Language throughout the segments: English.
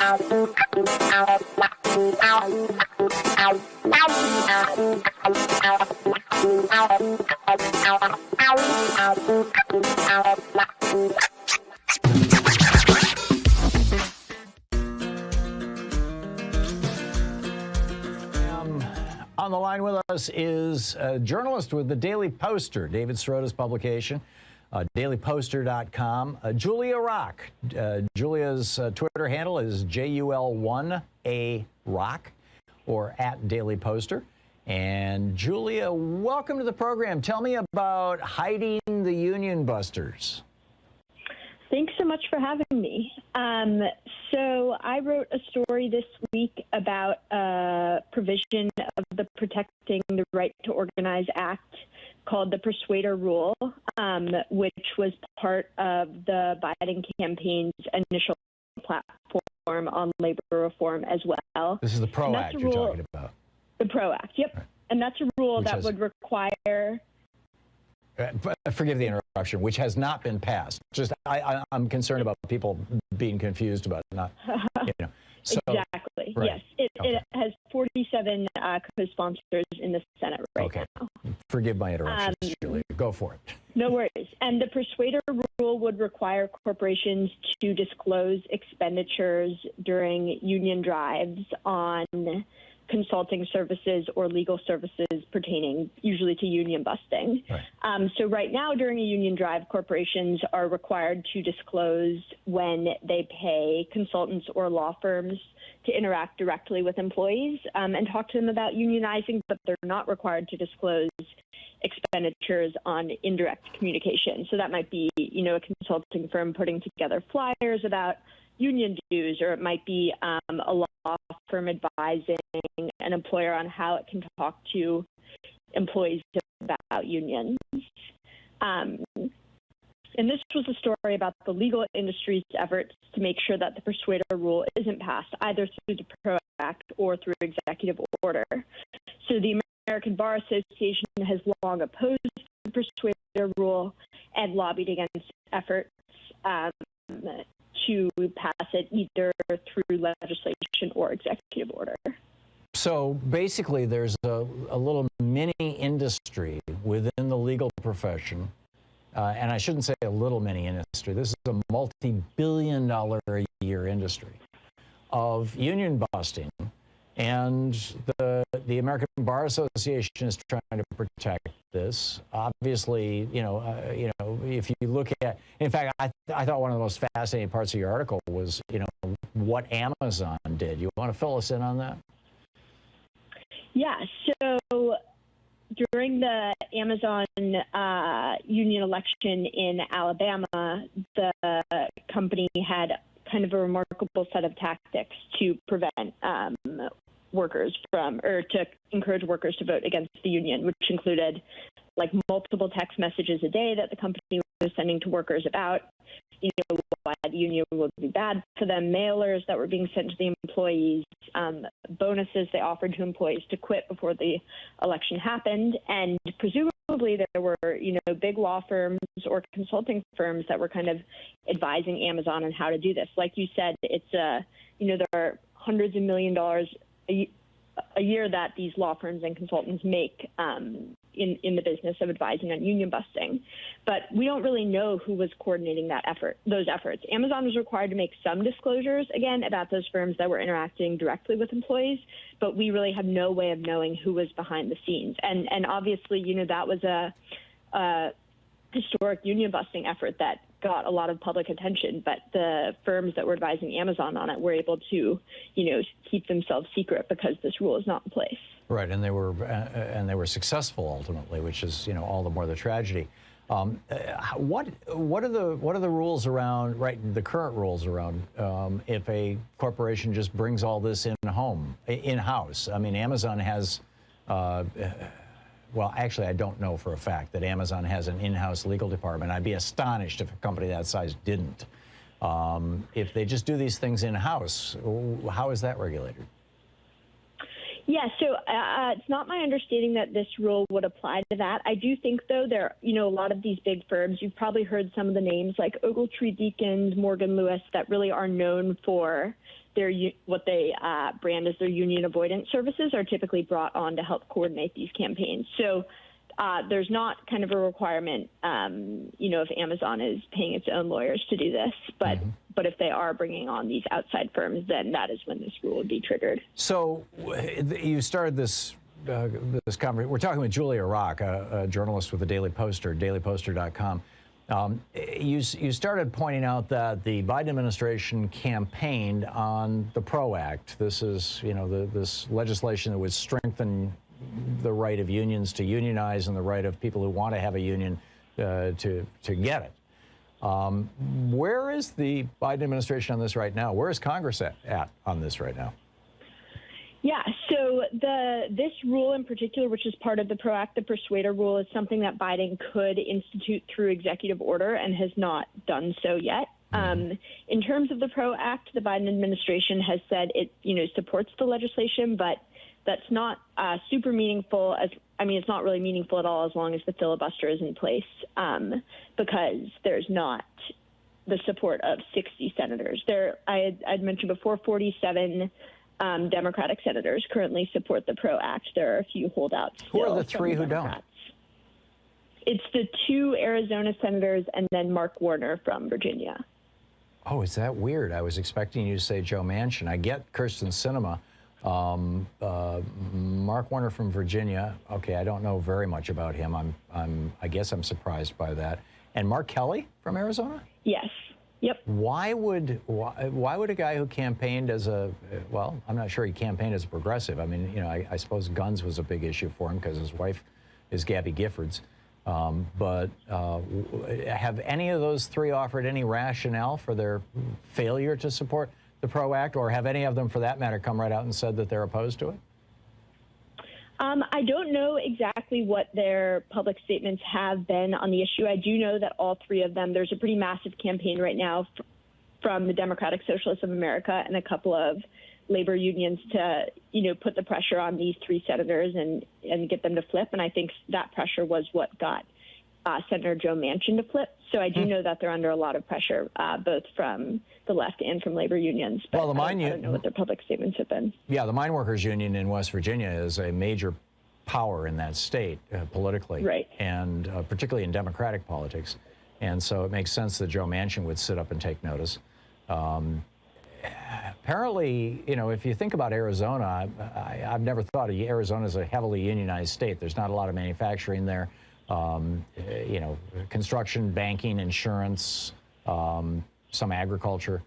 On the line with us is a journalist with the Daily Poster, David Srota's publication, dailyposter.com, Julia Rock. Julia's Twitter handle is JUL1A Rock, or at Daily Poster. And Julia, welcome to the program. Tell me about hiding the union busters. Thanks so much for having me. So I wrote a story this week about a provision of the Protecting the Right to Organize Act called the Persuader Rule, which was part of the Biden campaign's initial platform on labor reform as well. This is the PRO Act you're talking about. The PRO Act, yep. Right. And that's a rule that would require... Forgive the interruption, which has not been passed. Just I'm concerned about people being confused about it, not, you know. So, exactly. Right. Yes. It has 47 co-sponsors in the Senate right now. Forgive my interruption, Julia. Go for it. No worries. And the Persuader Rule would require corporations to disclose expenditures during union drives on consulting services or legal services pertaining usually to union busting. Right. So right now during a union drive, corporations are required to disclose when they pay consultants or law firms to interact directly with employees and talk to them about unionizing, but they're not required to disclose expenditures on indirect communication. So that might be, you know, a consulting firm putting together flyers about union dues, or it might be a law firm advising an employer on how it can talk to employees about unions. And this was a story about the legal industry's efforts to make sure that the Persuader Rule isn't passed either through the PRO Act or through executive order. So the American Bar Association has long opposed the Persuader Rule and lobbied against efforts to pass it either through legislation or executive order. So basically there's a little mini industry within the legal profession, and I shouldn't say a little mini industry, this is a multi-billion-dollar-a-year industry of union busting, and the American Bar Association is trying to protect this. Obviously, you know, if you look at, in fact, I thought one of the most fascinating parts of your article was, you know, what Amazon did. You want to fill us in on that? Yeah. So during the Amazon union election in Alabama, the company had kind of a remarkable set of tactics to prevent workers from, or to encourage workers to vote against the union, which included like multiple text messages a day that the company was sending to workers about, you know, why the union would be bad for them, mailers that were being sent to the employees, bonuses they offered to employees to quit before the election happened, and presumably there were, you know, big law firms or consulting firms that were kind of advising Amazon on how to do this. Like you said, it's you know, there are hundreds of $millions a year that these law firms and consultants make in the business of advising on union busting. But we don't really know who was coordinating those efforts. Amazon was required to make some disclosures, again, about those firms that were interacting directly with employees, but we really have no way of knowing who was behind the scenes. And obviously, you know, that was a historic union busting effort that got a lot of public attention, but the firms that were advising Amazon on it were able to, you know, keep themselves secret because this rule is not in place. Right, and they were successful ultimately, which is, you know, all the more the tragedy. What are the rules around, right? The current rules around if a corporation just brings all this in-house? I mean, Amazon has. Well, actually, I don't know for a fact that Amazon has an in-house legal department. I'd be astonished if a company that size didn't. If they just do these things in-house, how is that regulated? Yeah, so it's not my understanding that this rule would apply to that. I do think, though, there, you know, a lot of these big firms, you've probably heard some of the names like Ogletree Deakins, Morgan Lewis, that really are known for what they brand as their union avoidance services are typically brought on to help coordinate these campaigns. So there's not kind of a requirement, if Amazon is paying its own lawyers to do this, but if they are bringing on these outside firms, then that is when this rule would be triggered. So you started this conversation. We're talking with Julia Rock, a journalist with the Daily Poster, dailyposter.com. You started pointing out that the Biden administration campaigned on the PRO Act. This is, this legislation that would strengthen the right of unions to unionize and the right of people who want to have a union to get it. Where is the Biden administration on this right now? Where is Congress at on this right now? Yeah, so this rule in particular, which is part of the PRO Act, the Persuader rule, is something that Biden could institute through executive order and has not done so yet. In terms of the PRO Act, the Biden administration has said it, supports the legislation, but that's not super meaningful. It's not really meaningful at all as long as the filibuster is in place, because there's not the support of 60 senators. I'd mentioned before, 47 Democratic senators currently support the PRO Act. There are a few holdouts. Who are the three who don't? It's the 2 Arizona senators and then Mark Warner from Virginia. Oh, is that weird? I was expecting you to say Joe Manchin. I get Kyrsten Sinema. Mark Warner from Virginia. Okay, I don't know very much about him. I guess I'm surprised by that. And Mark Kelly from Arizona? Yes. Yep. Why would a guy who campaigned as I'm not sure he campaigned as a progressive. I mean, I suppose guns was a big issue for him because his wife is Gabby Giffords. But have any of those 3 offered any rationale for their failure to support the PRO Act, or have any of them, for that matter, come right out and said that they're opposed to it? I don't know exactly what their public statements have been on the issue. I do know that all 3 of them, there's a pretty massive campaign right now from the Democratic Socialists of America and a couple of labor unions to, put the pressure on these 3 senators and get them to flip. And I think that pressure was what got Senator Joe Manchin to flip. So I do know that they're under a lot of pressure, both from the left and from labor unions. But I don't know what their public statements have been. Yeah, the Mine Workers Union in West Virginia is a major power in that state politically, right, and particularly in Democratic politics. And so it makes sense that Joe Manchin would sit up and take notice. Apparently, if you think about Arizona, I've never thought of Arizona as a heavily unionized state. There's not a lot of manufacturing there. Construction, banking, insurance, some agriculture.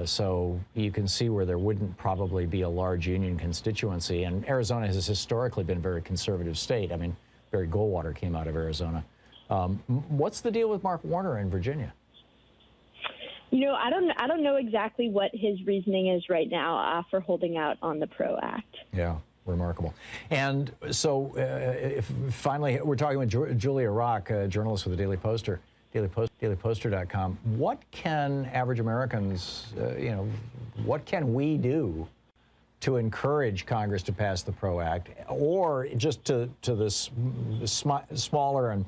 So you can see where there wouldn't probably be a large union constituency. And Arizona has historically been a very conservative state. I mean, Barry Goldwater came out of Arizona. What's the deal with Mark Warner in Virginia? I don't know exactly what his reasoning is right now for holding out on the PRO Act. Yeah. Remarkable. And so finally, we're talking with Julia Rock, a journalist with the Daily Poster, dailyposter.com. What can average Americans, what can we do to encourage Congress to pass the PRO Act, or just to this smaller and,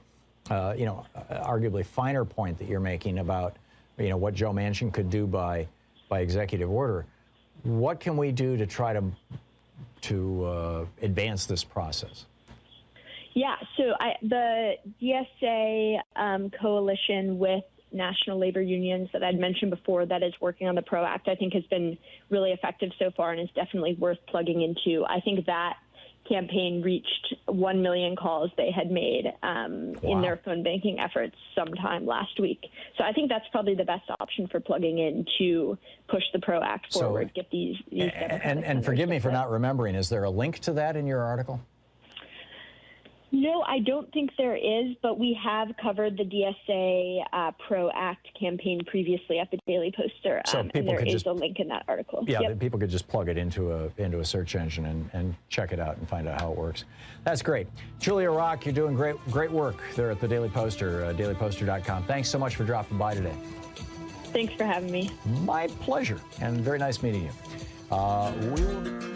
arguably finer point that you're making about, what Joe Manchin could do by executive order? What can we do to try to advance this process? Yeah, so the DSA coalition with national labor unions that I'd mentioned before that is working on the PRO Act, I think has been really effective so far and is definitely worth plugging into. I think that campaign reached 1 million calls they had made in their phone banking efforts sometime last week. So I think that's probably the best option for plugging in to push the PRO Act forward, get these and forgive me for not remembering, is there a link to that in your article? No, I don't think there is, but we have covered the DSA PRO Act campaign previously at the Daily Poster, so and there is a link in that article. Yeah, people could just plug it into a search engine and check it out and find out how it works. That's great. Julia Rock, you're doing great work there at the Daily Poster, dailyposter.com. Thanks so much for dropping by today. Thanks for having me. My pleasure, and very nice meeting you. We will